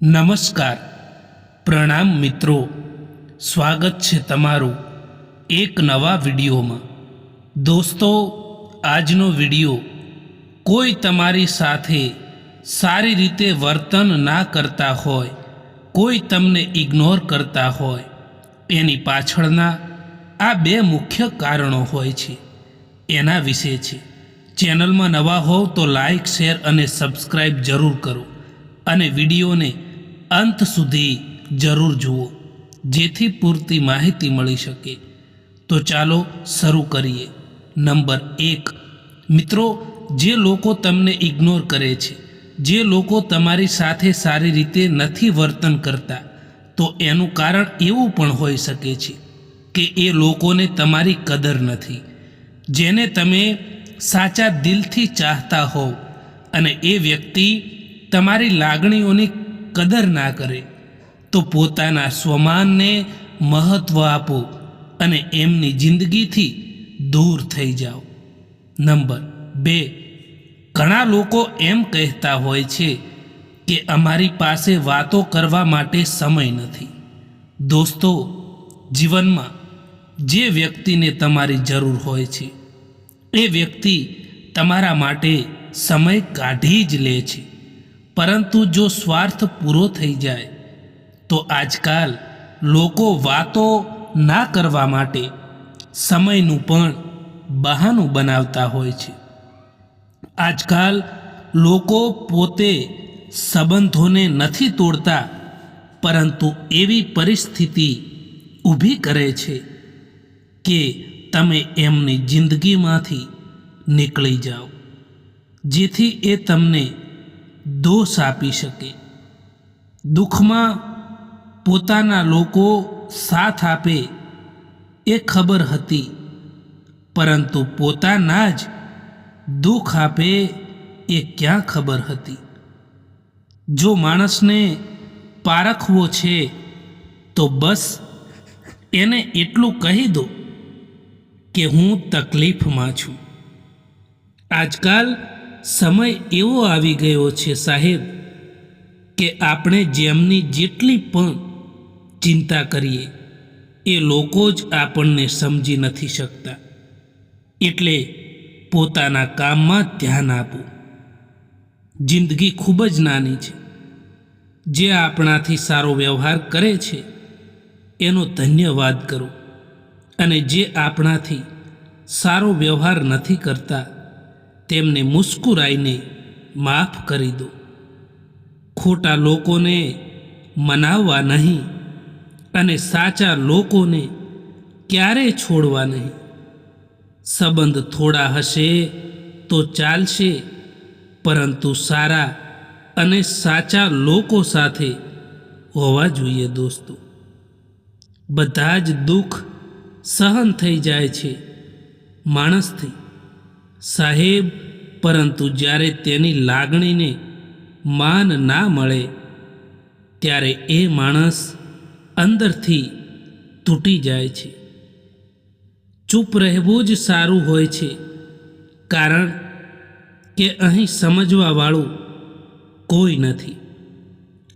નમસ્કાર, પ્રણામ મિત્રો. સ્વાગત છે તમારું એક નવા વિડીયોમાં. દોસ્તો, આજનો વિડીયો કોઈ તમારી સાથે સારી રીતે વર્તન ના કરતા હોય, કોઈ તમને ઇગ્નોર કરતા હોય, એની પાછળના આ બે મુખ્ય કારણો હોય છે, એના વિશે છે. ચેનલમાં નવા હોવ તો લાઈક, શેર અને સબસ્ક્રાઈબ જરૂર કરો અને વિડીયોને અંત સુધી જરૂર જુઓ, જેથી પૂરતી માહિતી મળી શકે. તો ચાલો શરૂ કરીએ. નંબર 1, મિત્રો, જે લોકો તમને ઇગ્નોર કરે છે, જે લોકો તમારી સાથે સારી રીતે નથી વર્તન કરતા, તો એનું કારણ એવું પણ હોઈ શકે છે કે એ લોકોને તમારી કદર નથી. જેને તમે સાચા દિલથી ચાહતા હોવ અને એ વ્યક્તિ તમારી લાગણીઓની કદર ના કરે, તો પોતાના સ્વમાનને મહત્ત્વ આપો અને એમની જિંદગીથી દૂર થઈ જાઓ. નંબર 2, ઘણા લોકો એમ કહેતા હોય છે કે અમારી પાસે વાતો કરવા માટે સમય નથી. દોસ્તો, જીવનમાં જે વ્યક્તિને તમારી જરૂર હોય છે, એ વ્યક્તિ તમારા માટે સમય કાઢી જ લે છે. પરંતુ જો સ્વાર્થ પૂરો થઈ જાય તો આજકાલ લોકો વાતો ના કરવા માટે સમયનું પણ બહાનું બનાવતા હોય છે. આજકાલ લોકો પોતે સંબંધોને નથી તોડતા, પરંતુ એવી પરિસ્થિતિ ઊભી કરે છે કે તમે એમની જિંદગીમાંથી નીકળી જાઓ, જેથી એ તમને દોષ આપી શકે. દુઃખમાં પોતાના લોકો સાથ આપે એ ખબર હતી, પરંતુ પોતાના જ દુઃખ આપે એ ક્યાં ખબર હતી. જો માણસને પારખવો છે તો બસ એને એટલું કહી દો કે હું તકલીફમાં છું. આજકાલ સમય એવો આવી ગયો છે સાહેબ, કે આપણે જેમની જેટલી પણ ચિંતા કરીએ એ લોકો જ આપણને સમજી નથી શકતા. એટલે પોતાના કામમાં ધ્યાન આપો. જિંદગી ખૂબ જ નાની છે. જે આપણાથી સારો વ્યવહાર કરે છે એનો ધન્યવાદ કરો, અને જે આપણાથી સારો વ્યવહાર નથી કરતા તેમને મુસ્કુરાઈને માફ કરી દો. ખોટા લોકોને મનાવવા નહીં અને સાચા લોકોને ક્યારેય છોડવા નહીં. સંબંધ થોડા હશે તો ચાલશે, પરંતુ સારા અને સાચા લોકો સાથે હોવા જોઈએ. દોસ્તો, બધા જ દુઃખ સહન થઈ જાય છે માણસથી સાહેબ, પરંતુ જ્યારે તેની લાગણીને માન ના મળે ત્યારે એ માણસ અંદરથી તૂટી જાય છે. ચૂપ રહેવું જ સારું હોય છે, કારણ કે અહીં સમજવાવાળું કોઈ નથી,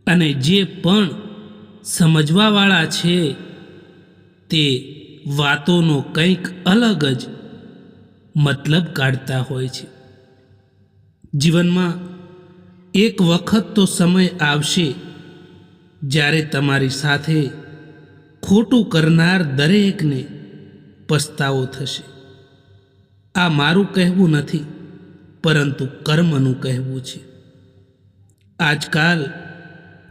અને જે પણ સમજવાવાળા છે તે વાતોનો કંઈક અલગ જ મતલબ કાઢતા હોય છે. જીવનમાં એક વખત તો સમય આવશે જ્યારે તમારી સાથે ખોટું કરનાર દરેકને પસ્તાવો થશે. આ મારું કહેવું નથી, પરંતુ કર્મનું કહેવું છે. આજકાલ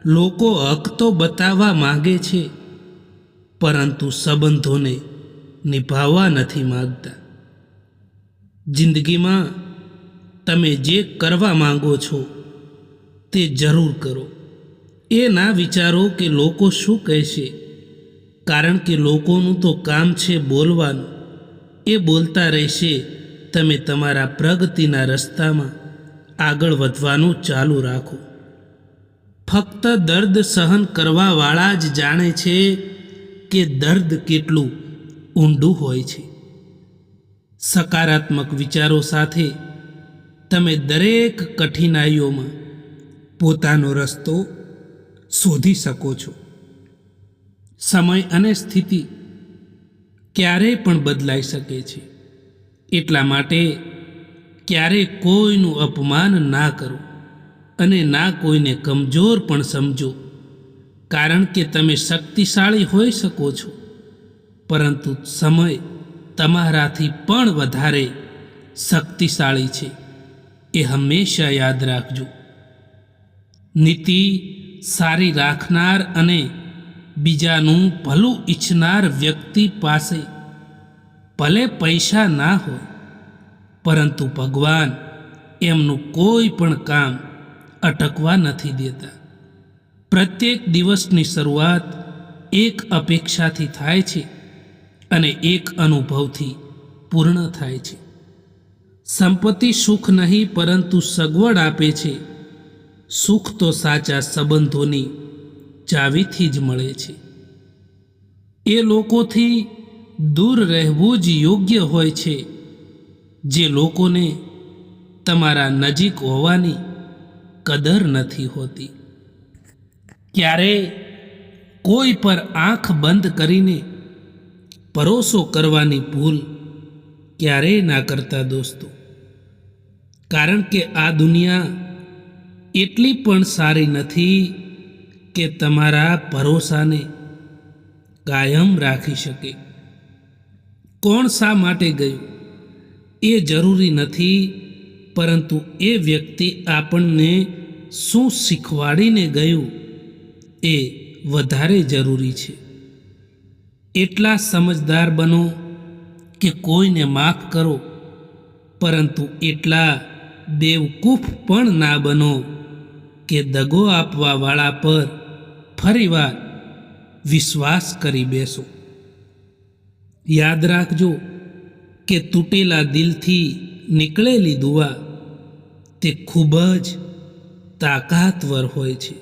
લોકો હક તો બતાવવા માંગે છે, પરંતુ સંબંધોને નિભાવવા નથી માંગતા. જિંદગીમાં તમે જે કરવા માંગો છો તે જરૂર કરો. એ ના વિચારો કે લોકો શું કહેશે, કારણ કે લોકોનું તો કામ છે બોલવાનું. એ બોલતા રહેશે. તમે તમારા પ્રગતિના રસ્તામાં આગળ વધવાનું ચાલુ રાખો. ફક્ત દર્દ સહન કરવાવાળા જ જાણે છે કે દર્દ કેટલું ઊંડું હોય છે. સકારાત્મક વિચારો સાથે તમે દરેક કઠિનાઈઓમાં પોતાનો રસ્તો શોધી શકો છો. સમય અને સ્થિતિ ક્યારેય પણ બદલાઈ શકે છે. એટલા માટે ક્યારેય કોઈનું અપમાન ના કરો અને ના કોઈને કમજોર પણ સમજો. કારણ કે તમે શક્તિશાળી હોઈ શકો છો, પરંતુ સમય તમારાથી પણ વધારે શક્તિશાળી છે. એ હંમેશા યાદ રાખજો. નીતિ સારી રાખનાર અને બીજાનું ભલું ઈચ્છનાર વ્યક્તિ પાસે ભલે પૈસા ના હોય, પરંતુ ભગવાન એમનું કોઈ પણ કામ અટકવા નથી દેતા. પ્રત્યેક દિવસની શરૂઆત એક અપેક્ષાથી થાય છે અને એક અનુભવથી પૂર્ણ થાય છે. સંપત્તિ સુખ નહીં પરંતુ સગવડ આપે છે. સુખ તો સાચા સંબંધોની ચાવીથી જ મળે છે. એ લોકોથી દૂર રહેવું જ યોગ્ય હોય છે જે લોકોને તમારા નજીક હોવાની કદર નથી હોતી. ક્યારે કોઈ પર આંખ બંધ કરીને ભરોસો કરવાની ભૂલ ક્યારેય ના કરતા દોસ્તો. કારણ કે આ દુનિયા એટલી પણ સારી નથી કે તમારા ભરોસાને કાયમ રાખી શકે. કોણ શા માટે ગયું એ જરૂરી નથી, પરંતુ એ વ્યક્તિ આપણને શું શીખવાડીને ગયું એ વધારે જરૂરી છે. એટલા સમજદાર બનો કે કોઈને માફ કરો, પરંતુ એટલા બેવકૂફ પણ ના બનો કે દગો આપવાવાળા પર ફરીવાર વિશ્વાસ કરી બેસો. યાદ રાખજો કે તૂટેલા દિલથી નીકળેલી દુઆ તે ખૂબ જ તાકાતવર હોય છે.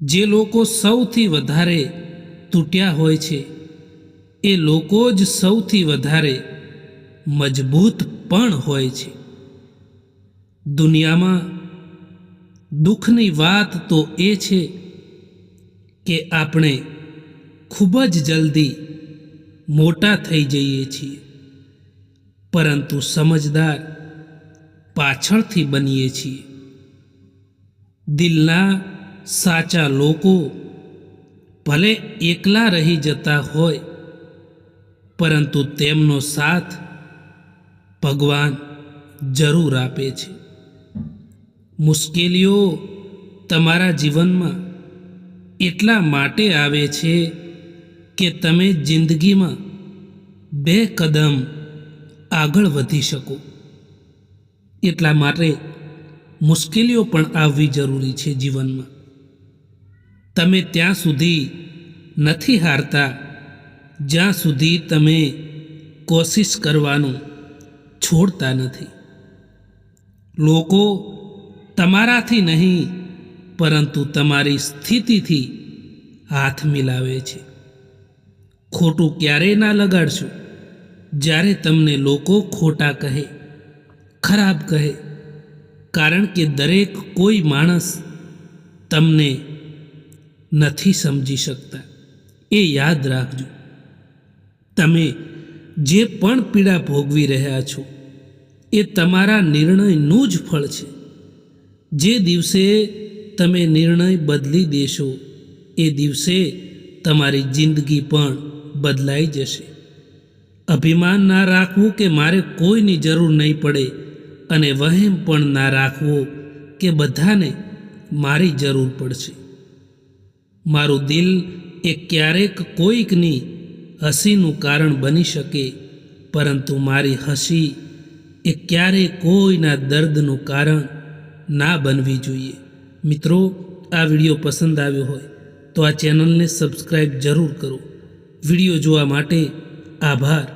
જે લોકો સૌથી વધારે તૂટ્યા હોય છે એ લોકો જ સૌથી વધારે મજબૂત પણ હોય છે. દુનિયામાં દુઃખની વાત તો એ છે કે આપણે ખૂબ જ જલ્દી મોટા થઈ જઈએ છીએ, પરંતુ સમજદાર પાછળથી બનીએ છીએ. દિલના સાચા લોકો ભલે એકલા રહી જતા હોય, પરંતુ તેમનો સાથ ભગવાન જરૂર આપે છે. મુશ્કેલીઓ તમારા જીવનમાં એટલા માટે આવે છે કે તમે જિંદગીમાં 2 કદમ આગળ વધી શકો. એટલા માટે મુશ્કેલીઓ પણ આવવી જરૂરી છે જીવનમાં. તમે ત્યાં સુધી નથી હારતા જ્યાં સુધી તમે કોશિશ કરવાનું છોડતા નથી. લોકો તમારાથી નહીં પરંતુ તમારી સ્થિતિથી હાથ મિલાવે છે. ખોટું ક્યારેય ના લગાડશો. જ્યારે તમને લોકો ખોટા કહે, ખરાબ કહે, કારણ કે દરેક કોઈ માણસ તમને નથી સમજી શકતા. એ યાદ રાખજો. તમે જે પણ પીડા ભોગવી રહ્યા છો એ તમારા નિર્ણયનું જ ફળ છે. જે દિવસે તમે નિર્ણય બદલી દેશો એ દિવસે તમારી જિંદગી પણ બદલાઈ જશે. અભિમાન ના રાખવું કે મારે કોઈની જરૂર નહીં પડે, અને વહેમ પણ ના રાખવો કે બધાને મારી જરૂર પડશે. મારું દિલ એ ક્યારેક કોઈકની હસીનું કારણ બની શકે, પરંતુ મારી હસી એ ક્યારેય કોઈના દર્દનું કારણ ના બનવી જોઈએ. મિત્રો, આ વિડીયો પસંદ આવ્યો હોય તો આ ચેનલને સબસ્ક્રાઈબ જરૂર કરો. વિડીયો જોવા માટે આભાર.